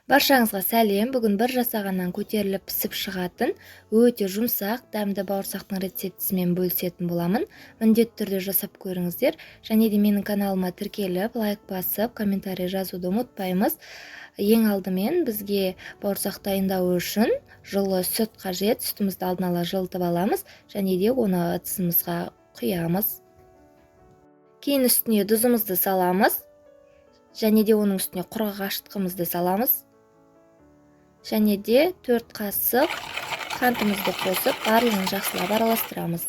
Баршаңызға сәлем. Бүгін бір жасағаннан көтеріліп пісіп шығатын өте жұмсақ, дәмді бауырсақтың рецептісімен бөлісетін боламын. Міндетті түрде жасап көріңіздер. Және де менің каналыма тіркеліп, лайк басып, комментарий жазуды ұмытпаймыз. Ең алдымен бізге бауырсақ дайындау үшін жылы сүт қажет. Сүтімізді алдын ала жылытып аламыз және де оны ыдысымызға құямыз. Кейін үстіне тұзымызды саламыз. Және де оның үстіне құрғақ ашытқымызды саламыз. Және де 4 қасық қантымызды қосып, барлығын жақсылап араластырамыз.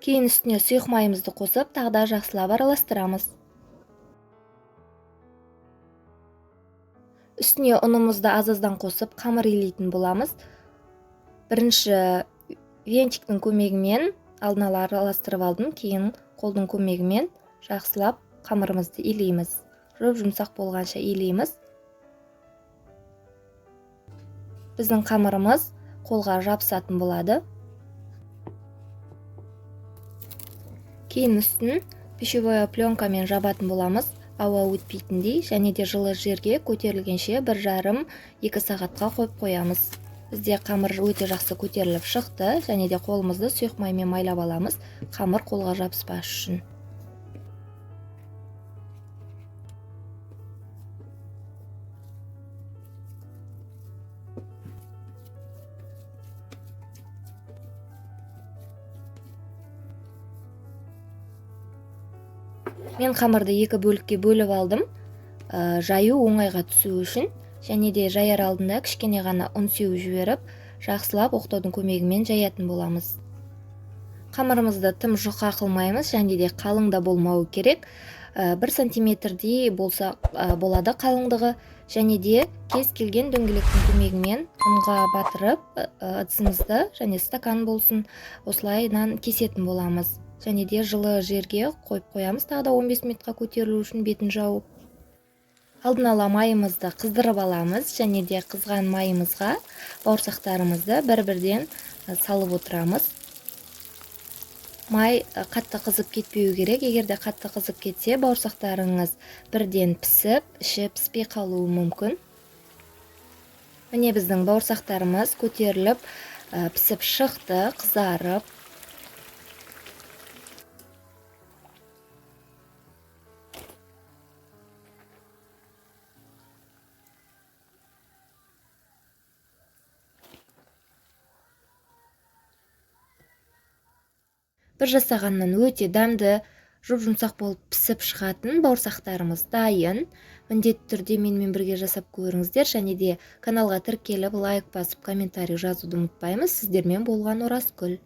Кейін үстіне сұйық майымызды қосып, тағы да жақсылап араластырамыз. Үстіне ұнымызды аз-аздан қосып, қамыр илейтін боламыз. Бірінші венчиктің көмегімен алдын ала араластырып алдым, кейін қолдың көмегімен жақсылап қамырымызды илейміз. Жұмсақ болғанша илейміз. Біздің қамырымыз қолға жабысатын болады. Кейін үстін пищевая пленкамен жабатын боламыз, ауа өтпейтіндей, және де жылы жерге көтерілгенше 1,5-2 сағатқа қойып қоямыз. Бізде қамыр өте жақсы көтеріліп шықты, және де қолымызды сұйық маймен майлап аламыз, қамыр қолға жабыспас үшін. Мен қамырды 2 бөлікке бөліп алдым, жаю оңайға түсу үшін, және де жаяр алдында кішкене ғана ұн сеуіп жіберіп, жақсылап оқтаудың көмегімен жаятын боламыз. Қамырымызды тым жұқа қылмаймыз, және де қалың да болмауы керек. 1 сантиметрдей болса болады қалыңдығы, және де кез келген дөңгелектің көмегімен ұнға батырып, ыдысымызды және стакан болсын, осылайдан кесетін боламыз. Және де жылы жерге қойып қоямыз, тағы да 15 минутқа көтерілу үшін бетін жауып. Алдын ала майымызды қыздырып аламыз, және де қызған майымызға бауырсақтарымызды бір-бірден салып отырамыз. Май қатты қызып кетпеу керек. Егерде қатты қызып кетсе, бауырсақтарыңыз бірден пісіп, іші піспей қалуы мүмкін. Міне біздің бауырсақтарымыз көтеріліп, пісіп шықты, қызарып. Бір жасағаннан өте дәмді, жұмсақ болып пісіп шығатын бауырсақтарымыз дайын. Міндетті түрде менімен бірге жасап көріңіздер, және де каналға тіркеліп, лайк басып, комментарий жазуды ұмытпаймыз. Сіздермен болған Оразгүл.